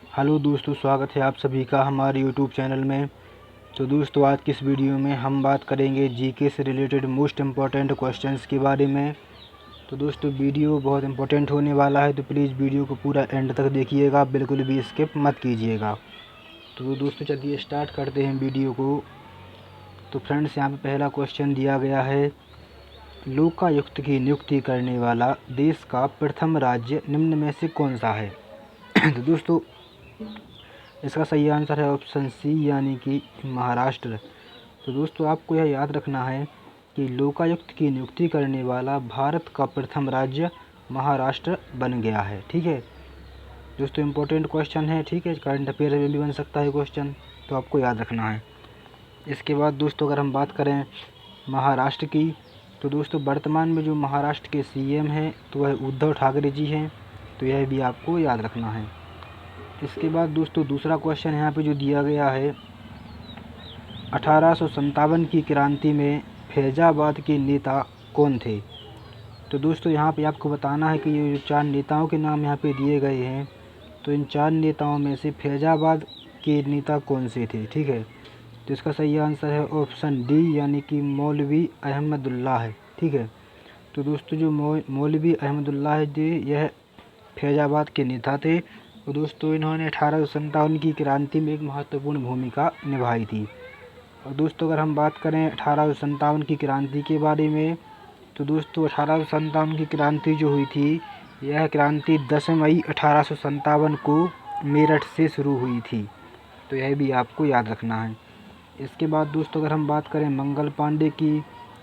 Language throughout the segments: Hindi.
हेलो दोस्तों, स्वागत है आप सभी का हमारे यूट्यूब चैनल में। तो दोस्तों, आज की इस वीडियो में हम बात करेंगे जीके से रिलेटेड मोस्ट इम्पॉर्टेंट क्वेश्चंस के बारे में। तो दोस्तों, वीडियो बहुत इम्पोर्टेंट होने वाला है, तो प्लीज़ वीडियो को पूरा एंड तक देखिएगा, बिल्कुल भी स्किप मत कीजिएगा। तो दोस्तों, चलिए स्टार्ट करते हैं वीडियो को। तो फ्रेंड्स, यहाँ पर पहला क्वेश्चन दिया गया है, लोकायुक्त की नियुक्ति करने वाला देश का प्रथम राज्य निम्न में से कौन सा है? तो दोस्तों, इसका सही आंसर है ऑप्शन सी, यानी कि महाराष्ट्र। तो दोस्तों, आपको यह याद रखना है कि लोकायुक्त की नियुक्ति करने वाला भारत का प्रथम राज्य महाराष्ट्र बन गया है। ठीक है दोस्तों, इम्पोर्टेंट क्वेश्चन है। ठीक है, करंट अफेयर में भी बन सकता है क्वेश्चन, तो आपको याद रखना है। इसके बाद दोस्तों, अगर हम बात करें महाराष्ट्र की, तो दोस्तों वर्तमान में जो महाराष्ट्र के सीएम हैं तो वह उद्धव ठाकरे जी हैं, तो यह भी आपको याद रखना है। इसके बाद दोस्तों, दूसरा क्वेश्चन यहाँ पे जो दिया गया है, 1857 की क्रांति में फैजाबाद के नेता कौन थे? तो दोस्तों, यहाँ पे आपको बताना है कि ये जो 4 नेताओं के नाम यहाँ पे दिए गए हैं, तो इन 4 नेताओं में से फैजाबाद के नेता कौन से थे? ठीक है, तो इसका सही आंसर है ऑप्शन डी, यानी कि मौलवी अहमदुल्ला है। ठीक है, तो दोस्तों, जो मौलवी अहमदुल्ला जी, यह फैजाबाद के नेता थे। तो दोस्तों, इन्होंने 1857 की क्रांति में एक महत्वपूर्ण भूमिका निभाई थी। और दोस्तों, अगर हम बात करें 1857 की क्रांति के बारे में, तो दोस्तों 1857 की क्रांति जो हुई थी, यह क्रांति 10 मई 1857 को मेरठ से शुरू हुई थी, तो यह भी आपको याद रखना है। इसके बाद दोस्तों, अगर हम बात करें मंगल पांडे की,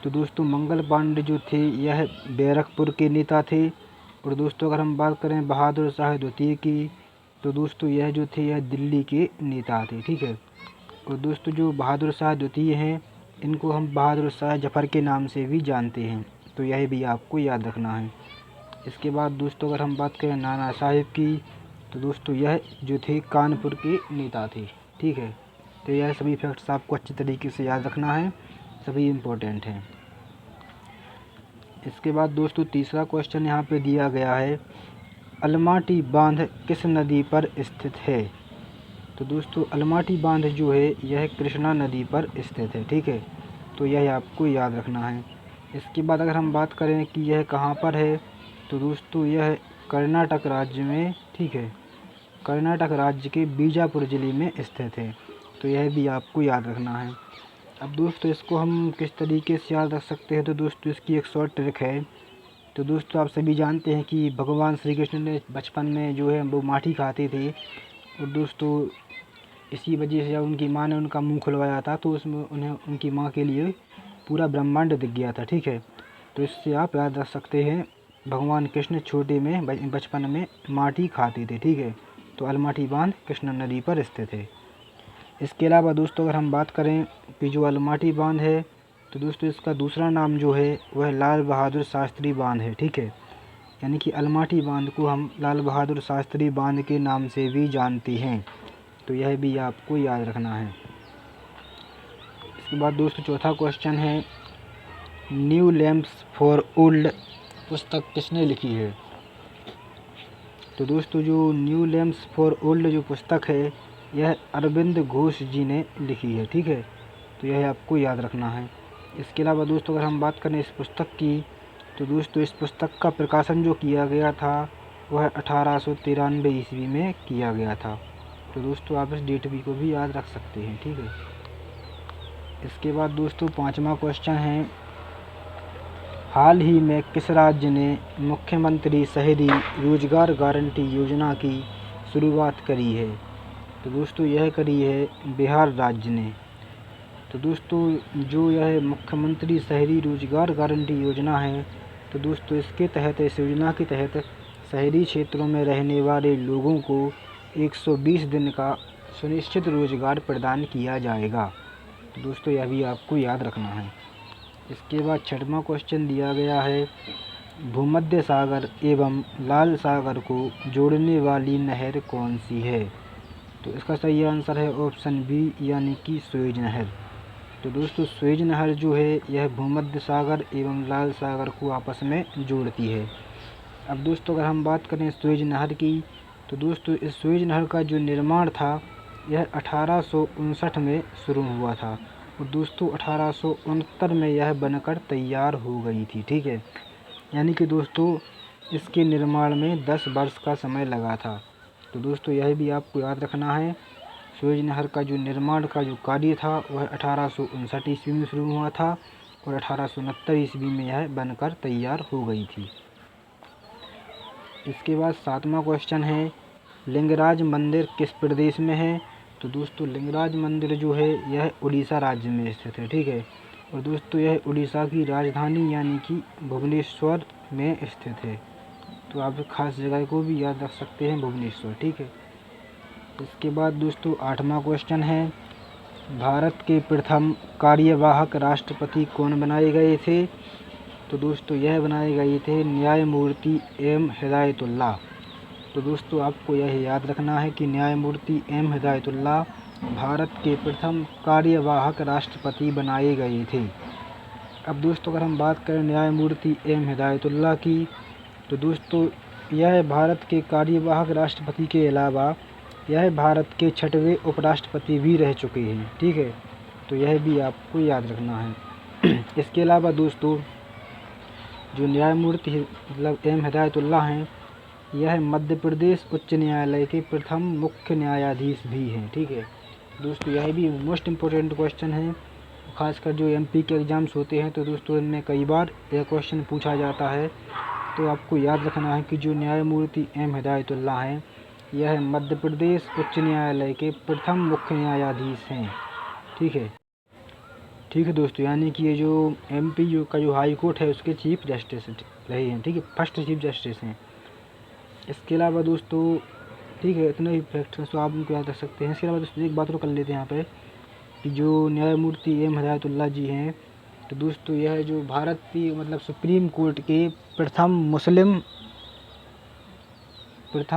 तो दोस्तों मंगल पांडे जो थे, यह बैरकपुर के नेता थे। और दोस्तों, अगर हम बात करें बहादुर शाह द्वितीय की, तो दोस्तों यह जो थे, यह दिल्ली के नेता थे। ठीक है, और दोस्तों जो बहादुर शाह द्वितीय हैं, इनको हम बहादुर शाह जफ़र के नाम से भी जानते हैं, तो यह भी आपको याद रखना है। इसके बाद दोस्तों, अगर हम बात करें नाना साहेब की, तो दोस्तों यह जो थे कानपुर के नेता थे। ठीक है, तो यह सभी फैक्ट्स आपको अच्छी तरीके से याद रखना है, सभी इम्पोर्टेंट हैं। इसके बाद दोस्तों, तीसरा क्वेश्चन यहाँ पे दिया गया है, अलमाटी बांध किस नदी पर स्थित है? तो दोस्तों, अलमाटी बांध जो है, यह कृष्णा नदी पर स्थित है। ठीक है, तो यह आपको याद रखना है। इसके बाद अगर हम बात करें कि यह कहाँ पर है, तो दोस्तों यह कर्नाटक राज्य में, ठीक है, कर्नाटक राज्य के बीजापुर ज़िले में स्थित है, तो यह भी आपको याद रखना है। अब दोस्तों, इसको हम किस तरीके से याद रख सकते हैं, तो दोस्तों इसकी एक शॉर्ट ट्रिक है। तो दोस्तों, आप सभी जानते हैं कि भगवान श्री कृष्ण ने बचपन में जो है वो माटी खाते थे, और दोस्तों इसी वजह से जब उनकी माँ ने उनका मुंह खुलवाया था, तो उसमें उन्हें उनकी माँ के लिए पूरा ब्रह्मांड दिख गया था। ठीक है, तो इससे आप याद रख सकते हैं, भगवान कृष्ण छोटे में बचपन में माटी खाते थे। ठीक है, तो अलमाटी बांध कृष्णा नदी पर स्थित है। इसके अलावा दोस्तों, अगर हम बात करें कि जो अलमाटी बांध है, तो दोस्तों इसका दूसरा नाम जो है वह लाल बहादुर शास्त्री बांध है। ठीक है, यानी कि अलमाटी बांध को हम लाल बहादुर शास्त्री बांध के नाम से भी जानते हैं, तो यह भी आपको याद रखना है। इसके बाद दोस्तों, चौथा क्वेश्चन है, न्यू लैम्प्स फॉर ओल्ड पुस्तक किसने लिखी है? तो दोस्तों, जो न्यू लैम्प्स फॉर ओल्ड जो पुस्तक है, यह अरविंद घोष जी ने लिखी है। ठीक है, तो यह आपको याद रखना है। इसके अलावा दोस्तों, अगर हम बात करें इस पुस्तक की, तो दोस्तों इस पुस्तक का प्रकाशन जो किया गया था, वह 1893 ईस्वी में किया गया था, तो दोस्तों आप इस डेट भी को भी याद रख सकते हैं। ठीक है, इसके बाद दोस्तों पांचवा क्वेश्चन है, हाल ही में किस राज्य ने मुख्यमंत्री शहरी रोजगार गारंटी योजना की शुरुआत करी है? तो दोस्तों यह करी है बिहार राज्य ने। तो दोस्तों, जो यह मुख्यमंत्री शहरी रोजगार गारंटी योजना है, तो दोस्तों इसके तहत, इस योजना के तहत शहरी क्षेत्रों में रहने वाले लोगों को 120 दिन का सुनिश्चित रोजगार प्रदान किया जाएगा, तो दोस्तों यह भी आपको याद रखना है। इसके बाद छठवां क्वेश्चन दिया गया है, भूमध्य सागर एवं लाल सागर को जोड़ने वाली नहर कौन सी है? तो इसका सही आंसर है ऑप्शन बी, यानी कि सुएज नहर। तो दोस्तों सुएज नहर जो है, यह भूमध्य सागर एवं लाल सागर को आपस में जोड़ती है। अब दोस्तों, अगर हम बात करें सुएज नहर की, तो दोस्तों इस सुएज नहर का जो निर्माण था यह 1859 में शुरू हुआ था और दोस्तों 1869 में यह बनकर तैयार हो गई थी। ठीक है, यानी कि दोस्तों इसके निर्माण में 10 वर्ष का समय लगा था। तो दोस्तों यह भी आपको याद रखना है, सुएज नहर का जो निर्माण का जो कार्य था वह 1859 ईस्वी में शुरू हुआ था और 1869 ईस्वी में यह बनकर तैयार हो गई थी। इसके बाद 7वां क्वेश्चन है, लिंगराज मंदिर किस प्रदेश में है? तो दोस्तों लिंगराज मंदिर जो है यह उड़ीसा राज्य में स्थित है। ठीक है, और दोस्तों यह उड़ीसा की राजधानी यानी कि भुवनेश्वर में स्थित है। तो आप खास जगह को भी याद रख सकते हैं, भुवनेश्वर। ठीक है, इसके बाद दोस्तों 8वां क्वेश्चन है, भारत के प्रथम कार्यवाहक राष्ट्रपति कौन बनाए गए थे? तो दोस्तों यह बनाए गए थे न्यायमूर्ति एम हिदायतुल्लाह। तो दोस्तों आपको यह याद रखना है कि न्यायमूर्ति एम हिदायतुल्लाह भारत के प्रथम कार्यवाहक राष्ट्रपति बनाए गए थे। अब दोस्तों अगर हम बात करें न्यायमूर्ति एम हिदायतुल्लाह की, तो दोस्तों यह भारत के कार्यवाहक राष्ट्रपति के अलावा यह भारत के 6वें उपराष्ट्रपति भी रह चुके हैं। ठीक है, तो यह भी आपको याद रखना है। इसके अलावा दोस्तों जो न्यायमूर्ति मतलब एम हिदायतुल्लाह हैं, यह मध्य प्रदेश उच्च न्यायालय के प्रथम मुख्य न्यायाधीश भी हैं। ठीक है दोस्तों, यह भी मोस्ट इम्पोर्टेंट क्वेश्चन है, खासकर जो एमपी के एग्ज़ाम्स होते हैं तो दोस्तों इनमें कई बार यह क्वेश्चन पूछा जाता है। तो आपको याद रखना है कि जो न्यायमूर्ति एम हिदायतुल्लाह हैं यह मध्य प्रदेश उच्च न्यायालय के प्रथम मुख्य न्यायाधीश हैं। ठीक है दोस्तों, यानी कि ये जो एमपी का जो हाई कोर्ट है उसके चीफ जस्टिस रहे हैं। ठीक है, फर्स्ट चीफ जस्टिस हैं। इसके अलावा दोस्तों ठीक है, इतने ही फैक्ट्स तो आप उनको याद रख सकते हैं। इसके अलावा दोस्तों एक बात और कर लेते हैं यहाँ पे कि जो न्यायमूर्ति एम हिदायतुल्लाह जी हैं, तो दोस्तों यह जो भारत की मतलब सुप्रीम कोर्ट के प्रथम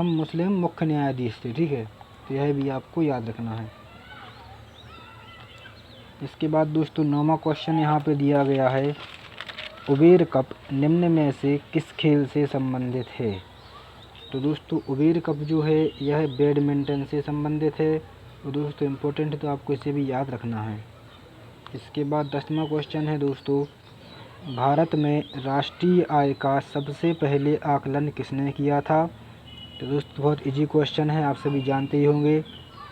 मुस्लिम मुख्य न्यायाधीश थे। ठीक है, तो यह भी आपको याद रखना है। इसके बाद दोस्तों 9वां क्वेश्चन यहाँ पे दिया गया है, उबेर कप निम्न में से किस खेल से संबंधित है? तो दोस्तों उबेर कप जो है यह बैडमिंटन से संबंधित है। तो दोस्तों इम्पोर्टेंट है, तो आपको इसे भी याद रखना है। इसके बाद 10वां क्वेश्चन है दोस्तों, भारत में राष्ट्रीय आय का सबसे पहले आकलन किसने किया था? तो दोस्तों बहुत इजी क्वेश्चन है, आप सभी जानते ही होंगे,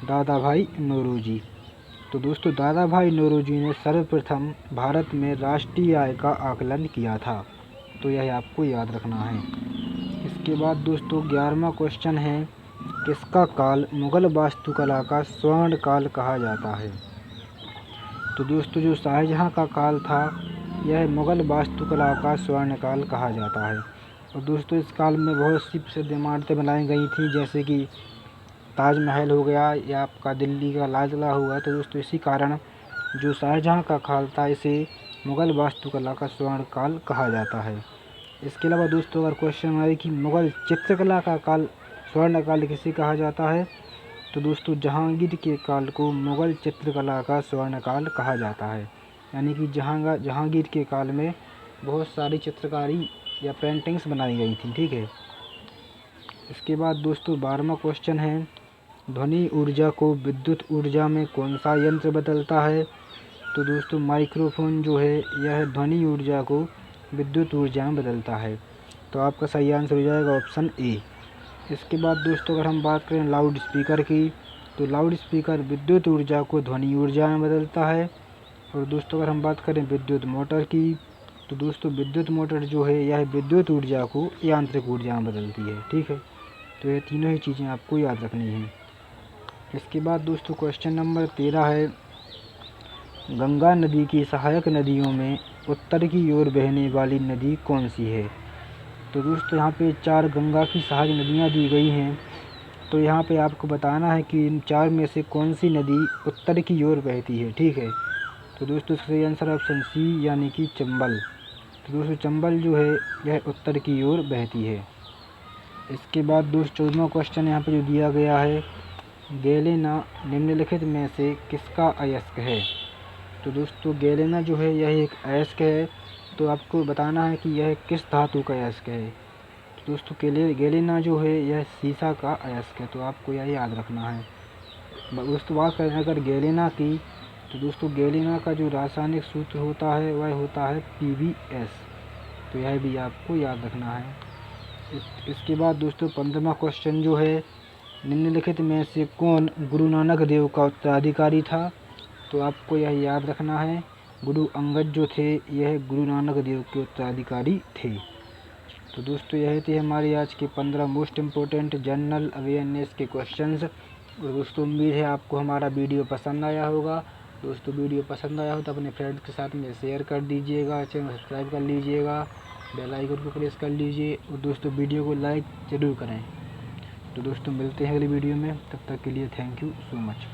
दादा भाई नौरोजी। तो दोस्तों दादा भाई नौरोजी ने सर्वप्रथम भारत में राष्ट्रीय आय का आकलन किया था। तो यह आपको याद रखना है। इसके बाद दोस्तों 11वां क्वेश्चन है, किसका काल मुग़ल वास्तुकला का स्वर्ण काल कहा जाता है? तो दोस्तों जो शाहजहाँ का काल था यह मुग़ल वास्तुकला का स्वर्ण काल कहा जाता है। और दोस्तों इस काल में बहुत सी प्रसिद्ध इमारतें बनाई गई थी, जैसे कि ताजमहल हो गया या आपका दिल्ली का लाल किला हुआ। तो दोस्तों इसी कारण जो शाहजहाँ का काल था इसे मुग़ल वास्तुकला का स्वर्ण काल कहा जाता है। इसके अलावा दोस्तों अगर क्वेश्चन आए कि मुग़ल चित्रकला का काल स्वर्ण काल किसे कहा जाता है, तो दोस्तों जहांगीर के काल को मुग़ल चित्रकला का स्वर्ण काल कहा जाता है। यानी कि जहांगीर के काल में बहुत सारी चित्रकारी या पेंटिंग्स बनाई गई थी। ठीक है, इसके बाद दोस्तों 12वां क्वेश्चन है, ध्वनि ऊर्जा को विद्युत ऊर्जा में कौन सा यंत्र बदलता है? तो दोस्तों माइक्रोफोन जो है यह ध्वनि ऊर्जा को विद्युत ऊर्जा में बदलता है। तो आपका सही आंसर हो जाएगा ऑप्शन ए। इसके बाद दोस्तों अगर हम बात करें लाउड स्पीकर की, तो लाउड स्पीकर विद्युत ऊर्जा को ध्वनि ऊर्जा में बदलता है। और दोस्तों अगर हम बात करें विद्युत मोटर की, तो दोस्तों विद्युत मोटर जो है यह विद्युत ऊर्जा को यांत्रिक ऊर्जा में बदलती है। ठीक है, तो ये तीनों ही चीज़ें आपको याद रखनी हैं। इसके बाद दोस्तों क्वेश्चन नंबर 13 है, गंगा नदी की सहायक नदियों में उत्तर की ओर बहने वाली नदी कौन सी है? तो दोस्तों यहाँ पे 4 गंगा की सहायक नदियाँ दी गई हैं। तो यहाँ पे आपको बताना है कि इन 4 में से कौन सी नदी उत्तर की ओर बहती है। ठीक है, तो दोस्तों इसका सही आंसर ऑप्शन सी यानी कि चंबल। तो दोस्तों चंबल जो है यह उत्तर की ओर बहती है। इसके बाद दोस्तों 14वां क्वेश्चन यहाँ पे जो दिया गया है, गैलेना निम्नलिखित में से किसका अयस्क है? तो दोस्तों गैलेना जो है यह एक अयस्क है। तो आपको बताना है कि यह किस धातु का अयस्क है, दोस्तों गैलेना जो है यह सीसा का अयस्क है, तो आपको यह याद रखना है। दोस्तों बात करें अगर गैलेना की, तो दोस्तों गैलेना का जो रासायनिक सूत्र होता है वह होता है PbS, तो यह भी आपको याद रखना है। इसके बाद दोस्तों 15वां क्वेश्चन जो है, निम्नलिखित में से कौन गुरु नानक देव का उत्तराधिकारी था, तो आपको यह याद रखना है गुरु अंगद जो थे यह गुरु नानक देव के उत्तराधिकारी थे। तो दोस्तों यह थे हमारे आज के 15 मोस्ट इम्पोर्टेंट जनरल अवेयरनेस के क्वेश्चंस। और दोस्तों उम्मीद है आपको हमारा वीडियो पसंद आया होगा। दोस्तों वीडियो पसंद आया हो तो अपने फ्रेंड्स के साथ में शेयर कर दीजिएगा, चैनल सब्सक्राइब कर लीजिएगा, बेल आइकन को प्रेस कर लीजिए और दोस्तों वीडियो को लाइक ज़रूर करें। तो दोस्तों मिलते हैं अगली वीडियो में, तब तक के लिए थैंक यू सो मच।